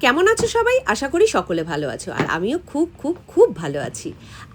কেমন আছো সবাই? আশা করি সকলে ভালো আছো, আর আমিও খুব খুব খুব ভালো আছি।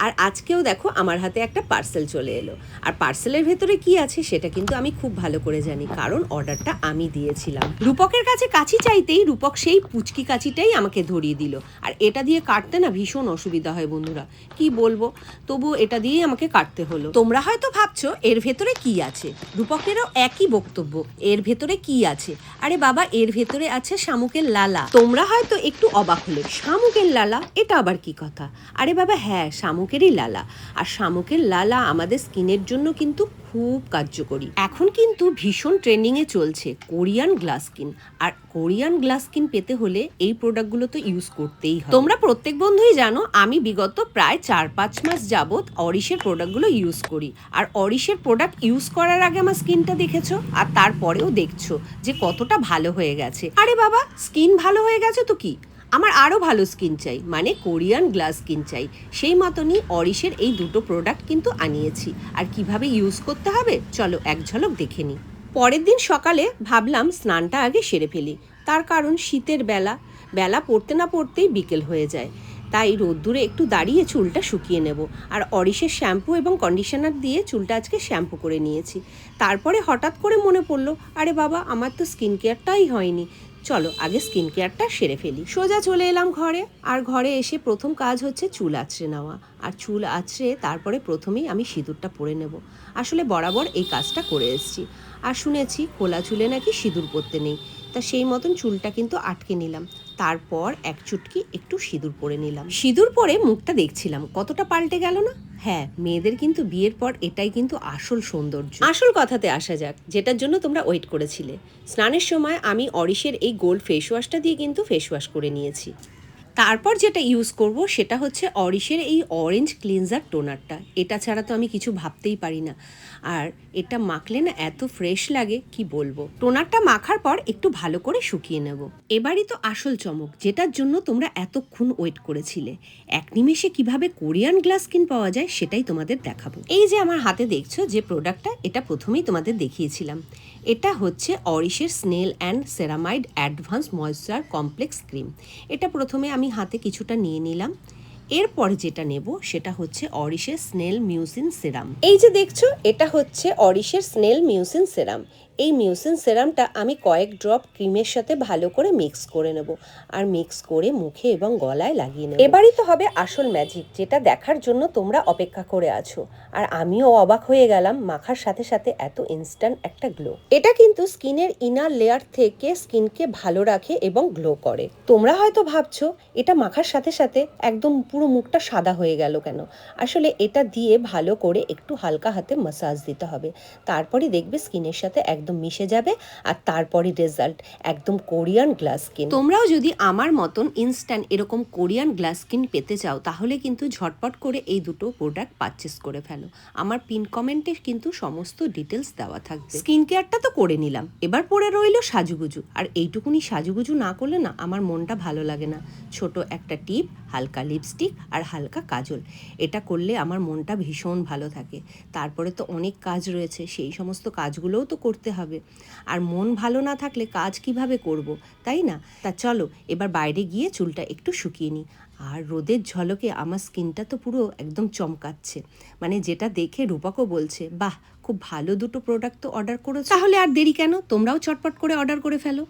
আর আজকেও দেখো আমার হাতে একটা পার্সেল চলে এলো, আর পার্সেলের ভেতরে কি আছে সেটা কিন্তু আমি খুব ভালো করে জানি, কারণ অর্ডারটা আমি দিয়েছিলাম। রূপকের কাছে কাঁচি চাইতেই রূপক সেই পুচকি কাঁচিটাই আমাকে ধরিয়ে দিল, আর এটা দিয়ে কাটতে না ভীষণ অসুবিধা হয় বন্ধুরা, কি বলবো, তবু এটা দিয়েই আমাকে কাটতে হলো। তোমরা হয়তো ভাবছো এর ভেতরে কি আছে, রূপকেরও একই বক্তব্য, এর ভেতরে কি আছে? আরে বাবা, এর ভেতরে আছে শামুকের লালা। তোমরা হয়তো একটু অবাক হলে, শামুকের লালা, এটা আবার কি কথা? আরে বাবা হ্যাঁ, শামুকেরই লালা। আর শামুকের লালা আমাদের স্কিনের জন্য কিন্তু খুব কার্যকরী। এখন কিন্তু ভীষণ ট্রেন্ডিংয়ে চলছে কোরিয়ান গ্লাস স্কিন, আর কোরিয়ান গ্লাস স্কিন পেতে হলে এই প্রোডাক্টগুলো তো ইউজ করতেই হবে। তোমরা প্রত্যেক বন্ধুই জানো আমি বিগত প্রায় 4-5 মাস যাবত অরিশের প্রোডাক্টগুলো ইউজ করি, আর অরিশের প্রোডাক্ট ইউজ করার আগে আমার স্কিনটা দেখেছো, আর তারপরেও দেখছো যে কতটা ভালো হয়ে গেছে। আরে বাবা, স্কিন ভালো হয়ে গেছে তো কি, আমার আরও ভালো স্কিন চাই, মানে কোরিয়ান গ্লাস স্কিন চাই। সেই মতনই অরিশের এই দুটো প্রোডাক্ট কিন্তু আনিয়েছি, আর কিভাবে ইউজ করতে হবে চলো এক ঝলক দেখে নিই। পরের দিন সকালে ভাবলাম স্নানটা আগে সেরে ফেলি, তার কারণ শীতের বেলা পড়তে না পড়তেই বিকেল হয়ে যায়, তাই রোদ্দুরে একটু দাঁড়িয়ে চুলটা শুকিয়ে নেব। আর অরিশের শ্যাম্পু এবং কন্ডিশনার দিয়ে চুলটা আজকে শ্যাম্পু করে নিয়েছি। তারপরে হঠাৎ করে মনে পড়লো, আরে বাবা আমার তো স্কিন কেয়ারটাই হয়নি, চলো আগে স্কিন কেয়ারটা সেরে ফেলি। সোজা চলে এলাম ঘরে, আর ঘরে এসে প্রথম কাজ হচ্ছে চুল আঁচড়ে নেওয়া। আর চুল আঁচড়ে তারপরে প্রথমেই আমি সিঁদুরটা পরে নেব। আসলে বরাবর এই কাজটা করে এসেছি, আর শুনেছি খোলা চুলে নাকি সিঁদুর পরতে নেই, তা সেই মতন চুলটা কিন্তু আটকে নিলাম। তারপর এক চুটকি একটু সিঁদুর পরে নিলাম। সিঁদুর পরে মুখটা দেখছিলাম কতটা পাল্টে গেল না। হ্যাঁ, মেয়েদের কিন্তু বিয়ের পর এটাই কিন্তু আসল সৌন্দর্য। আসল কথাতে আসা যাক, যেটার জন্য তোমরা ওয়েট করেছিলে। স্নানের সময় আমি অরিশের এই গোল্ড ফেস ওয়াশটা দিয়ে কিন্তু ফেস ওয়াশ করে নিয়েছি। তারপর যেটা ইউজ করব সেটা হচ্ছে অরিশের এই অরেঞ্জ ক্লিনজার টোনারটা। এটা ছাড়া তো আমি কিছু ভাবতেই পারি না, আর এটা মাখলে না এত ফ্রেশ লাগে কি বলবো। টোনারটা মাখার পর একটু ভালো করে শুকিয়ে নেব। এবারই তো আসল চমক, যেটার জন্য তোমরা এতক্ষণ ওয়েট করেছিলে। এক নিমেষে কিভাবে কোরিয়ান গ্লাস স্কিন পাওয়া যায় সেটাই তোমাদের দেখাবো। এই যে আমার হাতে দেখছো যে প্রোডাক্টটা, এটা প্রথমেই তোমাদের দেখিয়েছিলাম। এটা হচ্ছে অরিশের snail and ceramide advance moisture complex cream. এটা প্রথমে আমি হাতে কিছুটা নিয়ে নিলাম। এরপরে যেটা নেব সেটা হচ্ছে অরিশের স্নেল মিউসিন সেরাম। এই যে দেখছো, এটা হচ্ছে অরিশের স্নেল মিউসিন সেরাম। এই মিউসিন সেরামটা আমি কয়েক ড্রপ ক্রিমের সাথে ভালো করে মিক্স করে নেব, আর মিক্স করে মুখে এবং গলায় লাগিয়ে নেব। এবারই তো হবে আসল ম্যাজিক, যেটা দেখার জন্য তোমরা অপেক্ষা করে আছো। আর আমিও অবাক হয়ে গেলাম, মাখার সাথে সাথে এত ইনস্ট্যান্ট একটা গ্লো। এটা কিন্তু স্কিনের ইনার লেয়ার থেকে স্কিনকে ভালো রাখে এবং গ্লো করে। তোমরা হয়তো ভাবছো এটা মাখার সাথে সাথে একদম পুরো মুখটা সাদা হয়ে গেল কেন। আসলে এটা দিয়ে ভালো করে একটু হালকা হাতে মাসাজ দিতে হবে, তারপরে দেখবে স্কিনের সাথে একদম মিশে যাবে, আর তারপরে রেজাল্ট একদম কোরিয়ান গ্লাস স্কিন। তোমরাও যদি আমার মতন ইনস্ট্যান্ট এরকম কোরিয়ান গ্লাস স্কিন পেতে চাও, তাহলে কিন্তু ঝটপট করে এই দুটো প্রোডাক্ট পারচেস করে ফেলো। আমার পিন কমেন্টে কিন্তু সমস্ত ডিটেলস দেওয়া থাকবে। স্কিন কেয়ারটা তো করে নিলাম, এবার পরে রইল সাজুগুজু। আর এইটুকুনি সাজুগুজু না করলে না আমার মনটা ভালো লাগে না। ছোট একটা টিপ, হালকা লিপস্টিক আর হালকা কাজল, এটা করলে আমার মনটা ভীষণ ভালো থাকে। তারপরে তো অনেক কাজ রয়েছে, সেই সমস্ত কাজগুলোও তো করতে হবে, আর মন ভালো না থাকলে কাজ কিভাবে করব, তাই না? তা চলো এবার বাইরে গিয়ে চুলটা একটু শুকিয়ে নিই। আর রোদের ঝলকে আমার স্কিনটা তো পুরো একদম চমকাচ্ছে, মানে যেটা দেখে রূপকও বলছে, বাহ খুব ভালো দুটো প্রোডাক্ট তো অর্ডার করেছো। তাহলে আর দেরি কেন, তোমরাও চটপট করে অর্ডার করে ফেলো।